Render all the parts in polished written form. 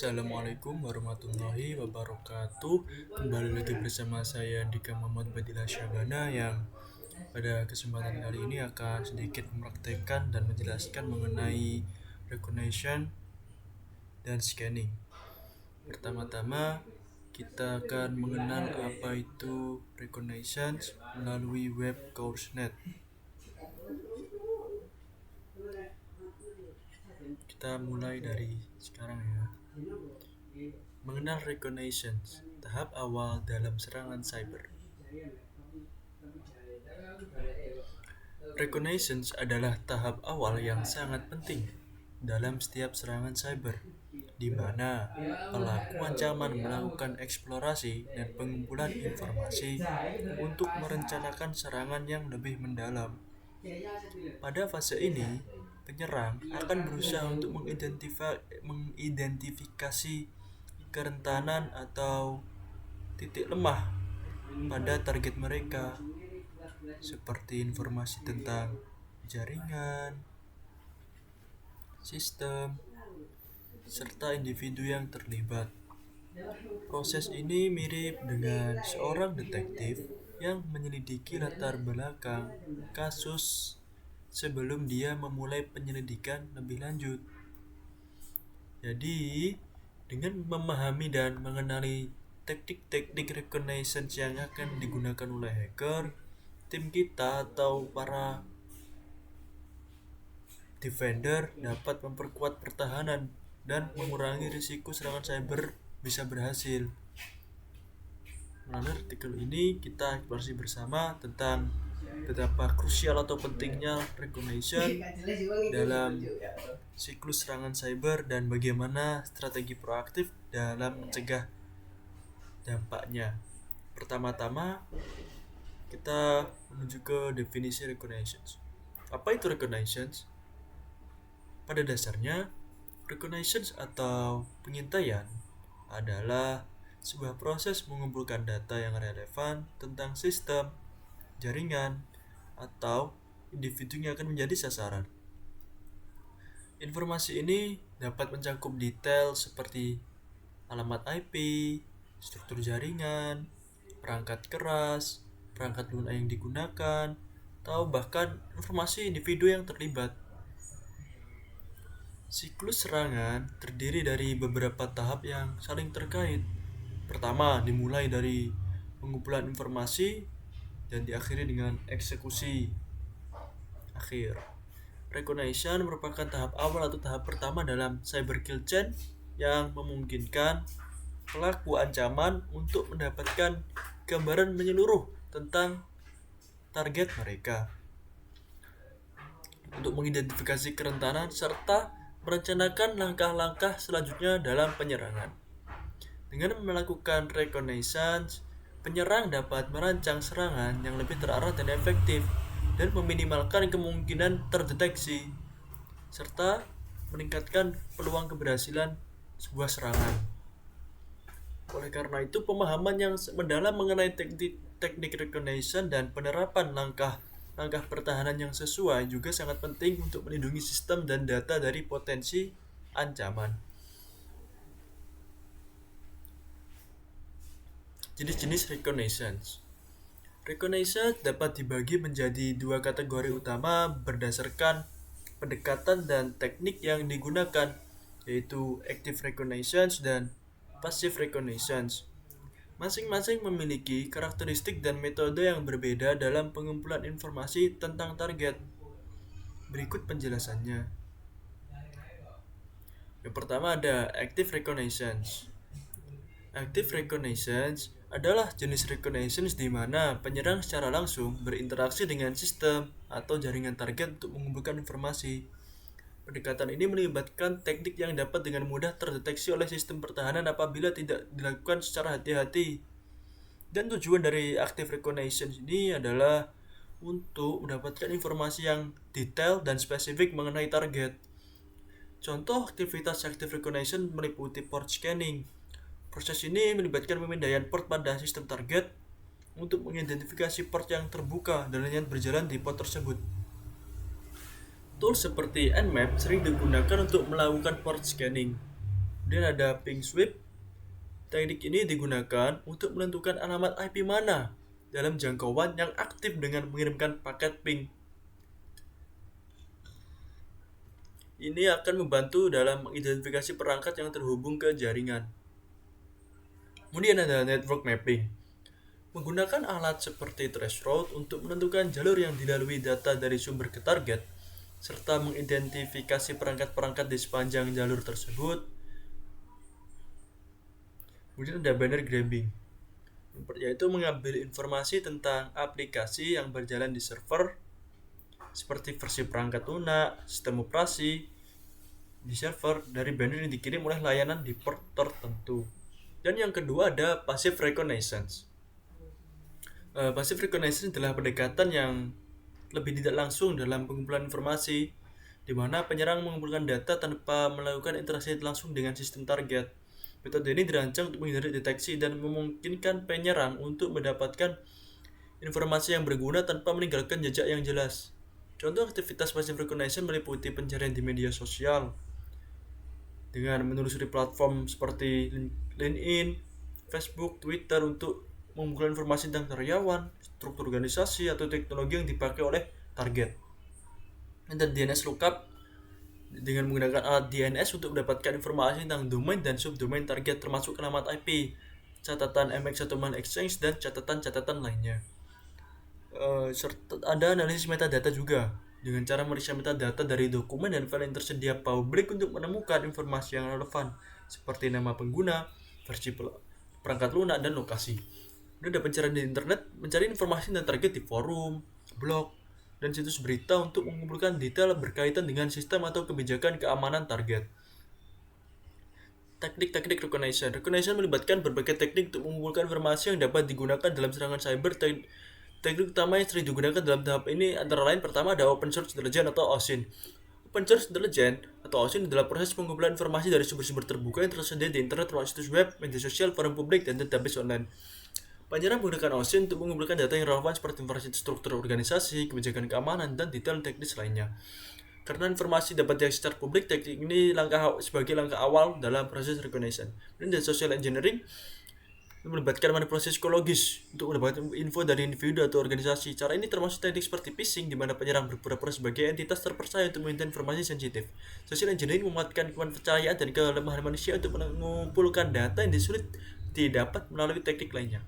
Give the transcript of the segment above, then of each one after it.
Assalamualaikum warahmatullahi wabarakatuh. Kembali lagi bersama saya Andika Muhammad Badillah Syabana yang pada kesempatan kali ini akan sedikit mempraktekkan dan menjelaskan mengenai recognition dan scanning. Pertama-tama kita akan mengenal apa itu recognition melalui web CourseNet. Kita mulai dari sekarang ya. Mengenal recognition, tahap awal dalam serangan cyber. Recognition adalah tahap awal yang sangat penting dalam setiap serangan cyber, di mana pelaku ancaman melakukan eksplorasi dan pengumpulan informasi untuk merencanakan serangan yang lebih mendalam. Pada fase ini, penyerang akan berusaha untuk mengidentifikasi kerentanan atau titik lemah pada target mereka, seperti informasi tentang jaringan, sistem, serta individu yang terlibat. Proses ini mirip dengan seorang detektif yang menyelidiki latar belakang kasus sebelum dia memulai penyelidikan lebih lanjut. Jadi, dengan memahami dan mengenali teknik-teknik recognition yang akan digunakan oleh hacker, tim kita atau para defender dapat memperkuat pertahanan dan mengurangi risiko serangan cyber bisa berhasil. Melalui artikel ini kita eksplorasi bersama tentang betapa krusial atau pentingnya recognition dalam siklus serangan cyber dan bagaimana strategi proaktif dalam mencegah dampaknya. Pertama-tama kita menuju ke definisi recognition. Apa itu recognition? Pada dasarnya, recognition atau pengintaian adalah sebuah proses mengumpulkan data yang relevan tentang sistem, jaringan, atau individu yang akan menjadi sasaran. Informasi ini dapat mencakup detail seperti alamat IP, struktur jaringan, perangkat keras, perangkat lunak yang digunakan, atau bahkan informasi individu yang terlibat. Siklus serangan terdiri dari beberapa tahap yang saling terkait. Pertama, dimulai dari pengumpulan informasi dan diakhiri dengan eksekusi akhir. Recognition merupakan tahap awal atau tahap pertama dalam cyber kill chain yang memungkinkan pelaku ancaman untuk mendapatkan gambaran menyeluruh tentang target mereka, untuk mengidentifikasi kerentanan serta merencanakan langkah-langkah selanjutnya dalam penyerangan. Dengan melakukan reconnaissance, penyerang dapat merancang serangan yang lebih terarah dan efektif dan meminimalkan kemungkinan terdeteksi serta meningkatkan peluang keberhasilan sebuah serangan. Oleh karena itu, pemahaman yang mendalam mengenai teknik recognition dan penerapan langkah pertahanan yang sesuai juga sangat penting untuk melindungi sistem dan data dari potensi ancaman. Jenis-jenis recognition. Recognition dapat dibagi menjadi dua kategori utama berdasarkan pendekatan dan teknik yang digunakan, yaitu active recognition dan passive recognition. Masing-masing memiliki karakteristik dan metode yang berbeda dalam pengumpulan informasi tentang target. Berikut penjelasannya. Yang pertama ada active recognition. Active recognition adalah jenis recognition di mana penyerang secara langsung berinteraksi dengan sistem atau jaringan target untuk mengumpulkan informasi. Pendekatan ini melibatkan teknik yang dapat dengan mudah terdeteksi oleh sistem pertahanan apabila tidak dilakukan secara hati-hati. Dan tujuan dari active recognition ini adalah untuk mendapatkan informasi yang detail dan spesifik mengenai target. Contoh aktivitas active recognition meliputi port scanning. Proses ini melibatkan pemindaian port pada sistem target untuk mengidentifikasi port yang terbuka dan hanya berjalan di port tersebut. Tools seperti Nmap sering digunakan untuk melakukan port scanning. Kemudian ada ping sweep. Teknik ini digunakan untuk menentukan alamat IP mana dalam jangkauan yang aktif dengan mengirimkan paket ping. Ini akan membantu dalam mengidentifikasi perangkat yang terhubung ke jaringan. Kemudian ada network mapping. Menggunakan alat seperti threshold untuk menentukan jalur yang dilalui data dari sumber ke target, serta mengidentifikasi perangkat-perangkat di sepanjang jalur tersebut. Kemudian ada banner grabbing, yaitu mengambil informasi tentang aplikasi yang berjalan di server, seperti versi perangkat lunak, sistem operasi di server dari banner yang dikirim oleh layanan di port tertentu. Dan yang kedua ada passive reconnaissance. Passive reconnaissance adalah pendekatan yang lebih tidak langsung dalam pengumpulan informasi, di mana penyerang mengumpulkan data tanpa melakukan interaksi langsung dengan sistem target. Metode ini dirancang untuk menghindari deteksi dan memungkinkan penyerang untuk mendapatkan informasi yang berguna tanpa meninggalkan jejak yang jelas. Contoh aktivitas passive reconnaissance meliputi pencarian di media sosial dengan menelusuri platform seperti LinkedIn, Facebook, Twitter untuk mengumpulkan informasi tentang karyawan, struktur organisasi, atau teknologi yang dipakai oleh target. Dan DNS lookup dengan menggunakan alat DNS untuk mendapatkan informasi tentang domain dan subdomain target termasuk alamat IP, catatan MX atau Man Exchange, dan catatan-catatan lainnya. Serta ada analisis metadata juga dengan cara meriksa metadata dari dokumen dan file yang tersedia publik untuk menemukan informasi yang relevan seperti nama pengguna, versi perangkat lunak, dan lokasi. Kemudian ada pencarian di internet, mencari informasi tentang target di forum, blog, dan situs berita untuk mengumpulkan detail berkaitan dengan sistem atau kebijakan keamanan target. Teknik-teknik recognition. Recognition melibatkan berbagai teknik untuk mengumpulkan informasi yang dapat digunakan dalam serangan cyber. Teknik utama yang sering digunakan dalam tahap ini antara lain pertama ada Open Source Intelligence atau OSINT. Open Source Intelligence atau OSINT adalah proses pengumpulan informasi dari sumber-sumber terbuka yang tersedia di internet termasuk situs web, media sosial, forum publik, dan database online. Penyerang menggunakan OSINT untuk mengumpulkan data yang relevan seperti informasi struktur organisasi, kebijakan keamanan, dan detail teknis lainnya. Karena informasi dapat diakses secara publik, teknik ini sebagai langkah awal dalam proses recognition. Dan social engineering melibatkan manipulasi psikologis untuk mendapatkan info dari individu atau organisasi. Cara ini termasuk teknik seperti phishing, di mana penyerang berpura-pura sebagai entitas terpercaya untuk meminta informasi sensitif. Social engineering memanfaatkan kepercayaan dan kelemahan manusia untuk mengumpulkan data yang sulit didapat melalui teknik lainnya.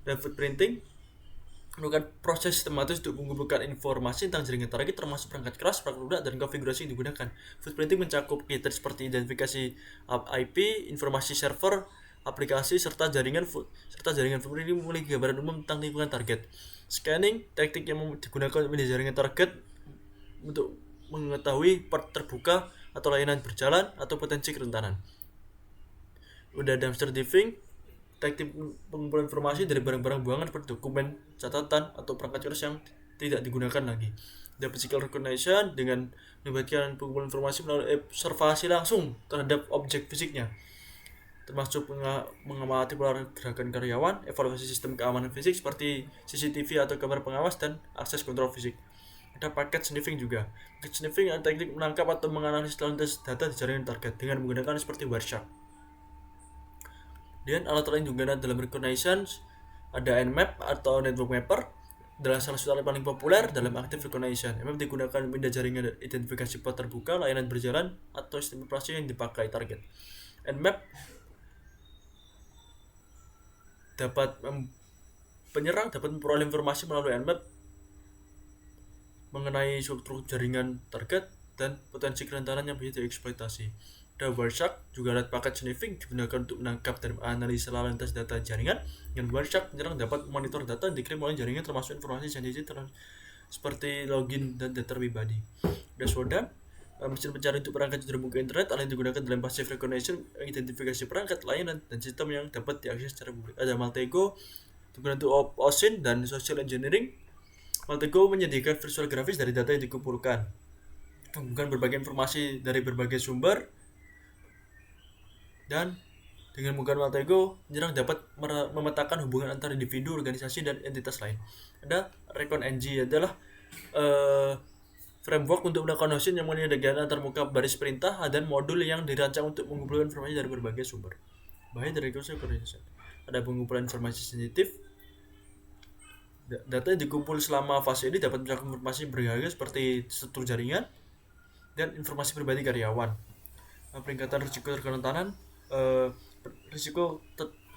Dan footprinting melakukan proses sistematis untuk mengumpulkan informasi tentang jaringan target termasuk perangkat keras, perangkat lunak, dan konfigurasi yang digunakan. Footprinting mencakup kriteria seperti identifikasi IP, informasi server, aplikasi, serta jaringan. Footprint ini memiliki gambaran umum tentang lingkungan target. Scanning, teknik yang digunakan untuk melihat jaringan target untuk mengetahui port terbuka atau layanan berjalan atau potensi kerentanan. Udah dumpster diving, teknik pengumpulan informasi dari barang-barang buangan seperti dokumen, catatan, atau perangkat keras yang tidak digunakan lagi. Dan physical recognition dengan melibatkan pengumpulan informasi melalui observasi langsung terhadap objek fisiknya, termasuk mengamati pola gerakan karyawan, evaluasi sistem keamanan fisik seperti CCTV atau kamera pengawas, dan akses kontrol fisik. Ada paket sniffing juga. Paket sniffing adalah teknik menangkap atau menganalisis lantas data di jaringan target dengan menggunakan seperti Wireshark. Dan alat lain juga dalam reconnaissance ada Nmap atau Network Mapper, adalah salah satu alat paling populer dalam active recognition. Nmap digunakan pindah jaringan identifikasi port terbuka, layanan berjalan, atau sistem operasi yang dipakai target. Nmap penyerang dapat memperoleh informasi melalui Nmap mengenai struktur jaringan target dan potensi kerentanan yang bisa dieksploitasi. Ada Wireshark, juga alat paket sniffing digunakan untuk menangkap dan menganalisa lalu lintas data jaringan. Dengan Wireshark, penyerang dapat memonitor data yang dikirim oleh jaringan termasuk informasi sensitif seperti login dan data pribadi. Ada SWODA, mesin pencari untuk perangkat yang terhubung ke internet, alat yang digunakan dalam passive recognition, identifikasi perangkat, layanan, dan sistem yang dapat diakses secara publik. Ada Maltego, digunakan untuk OSINT dan social engineering. Maltego menyediakan visual grafis dari data yang dikumpulkan, menghubungkan berbagai informasi dari berbagai sumber, dan dengan menggunakan Maltego, penyerang dapat memetakan hubungan antara individu, organisasi, dan entitas lain. Ada ReconNG adalah framework untuk melakukan hosting yang menyediakan antarmuka baris perintah dan modul yang dirancang untuk mengumpulkan informasi dari berbagai sumber. Bahaya dari recognition. Ada pengumpulan informasi sensitif. Data yang dikumpul selama fase ini dapat mencakup informasi berharga seperti struktur jaringan dan informasi pribadi karyawan. Peningkatan risiko kerentanan.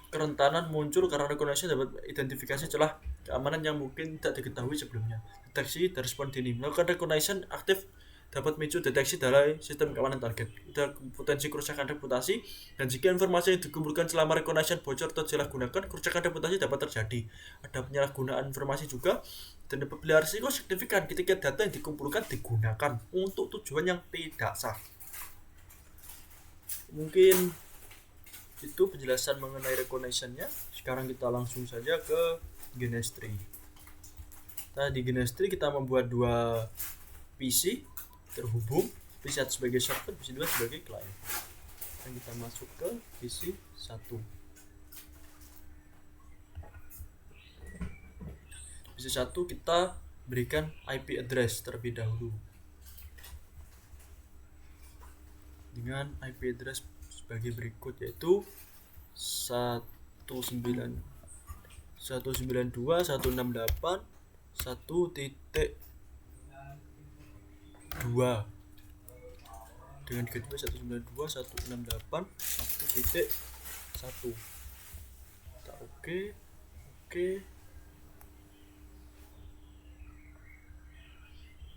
Kerentanan muncul karena recognition dapat identifikasi celah keamanan yang mungkin tidak diketahui sebelumnya. Deteksi dan respon dini. Melakukan recognition aktif dapat memicu deteksi dari sistem keamanan target. Ada potensi kerusakan reputasi, dan jika informasi yang dikumpulkan selama recognition bocor atau disalahgunakan, kerusakan reputasi dapat terjadi. Ada penyalahgunaan informasi juga, dan apabila risiko signifikan ketika data yang dikumpulkan digunakan untuk tujuan yang tidak sah. Mungkin itu penjelasan mengenai recognition-nya. Sekarang kita langsung saja ke Genestry. Nah, di Genestry kita membuat 2 PC terhubung, PC 1 sebagai server, PC 2 sebagai client. Dan kita masuk ke PC 1. PC 1 kita berikan IP address terlebih dahulu. Dengan IP address sebagai berikut, yaitu 192.168.1.2 dengan kedua 192.168.1.1. Kita oke.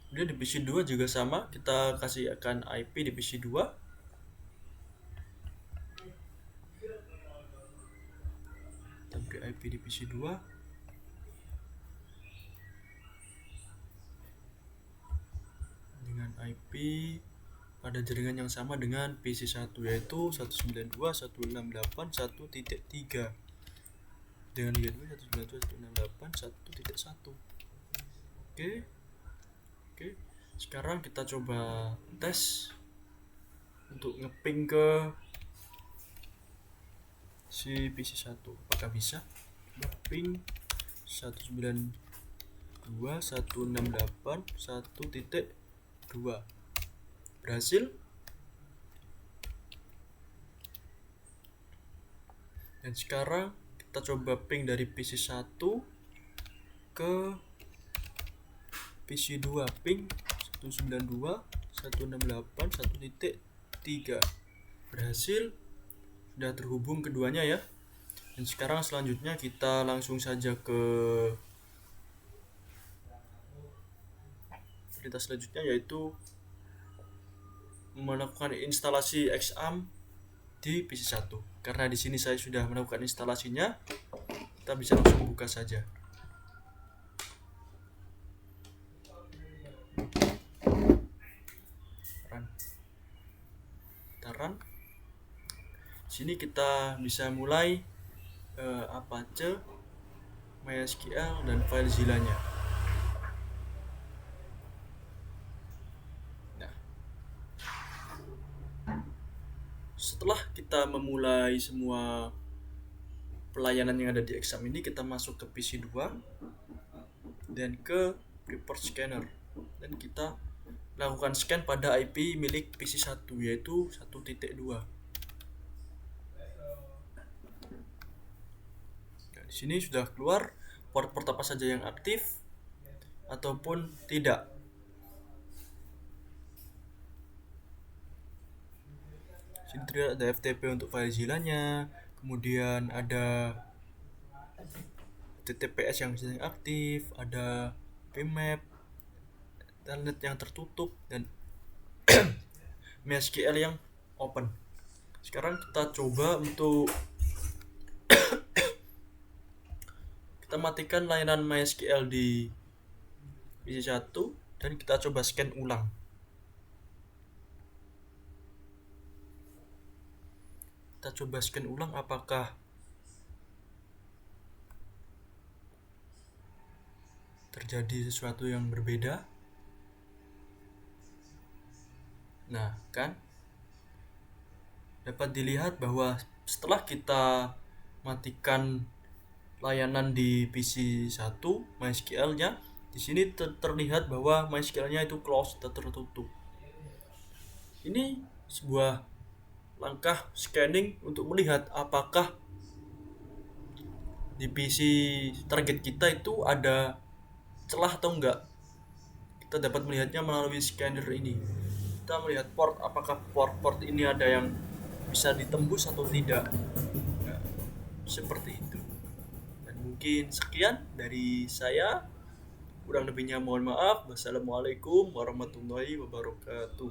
Kemudian di PC 2 juga sama, kita kasih akan IP di PC 2. IP di PC 2 dengan IP pada jaringan yang sama dengan PC 1, yaitu 192.168.1.3 dengan liga 2 192.168.1.1. Oke. Sekarang kita coba tes untuk ngeping ke si PC 1. Apakah bisa? Ping 192.168.1.2. Berhasil. Dan sekarang kita coba ping dari PC 1 ke PC 2. Ping 192.168.1.3. Berhasil. Sudah terhubung keduanya ya. Dan sekarang selanjutnya kita langsung saja ke perintah selanjutnya, yaitu melakukan instalasi XAMPP di PC 1. Karena di sini saya sudah melakukan instalasinya, kita bisa langsung buka saja. Run. Sini kita bisa mulai Apache, MySQL, dan FileZilla-nya. Nah, setelah kita memulai semua pelayanan yang ada di XAMPP ini, kita masuk ke PC 2 dan ke report scanner, dan kita lakukan scan pada IP milik PC 1, yaitu 1.2. Di sini sudah keluar port apa saja yang aktif ataupun tidak. Sini terlihat ada FTP untuk FileZilla-nya, kemudian ada TTPS yang sedang aktif, ada PMAP, internet yang tertutup, dan MySQL yang open. Sekarang kita coba untuk kita matikan layanan MySQL di PC 1 dan kita coba scan ulang. Kita coba scan ulang apakah terjadi sesuatu yang berbeda. Nah, kan dapat dilihat bahwa setelah kita matikan layanan di PC 1 MySQL-nya, Di sini terlihat bahwa MySQL-nya itu close atau tertutup. Ini sebuah langkah scanning untuk melihat apakah di PC target kita itu ada celah atau enggak. Kita dapat melihatnya melalui scanner ini. Kita melihat port, apakah port ini ada yang bisa ditembus atau tidak. Nah, seperti itu. Dan mungkin sekian dari saya. Kurang lebihnya mohon maaf. Wassalamualaikum warahmatullahi wabarakatuh.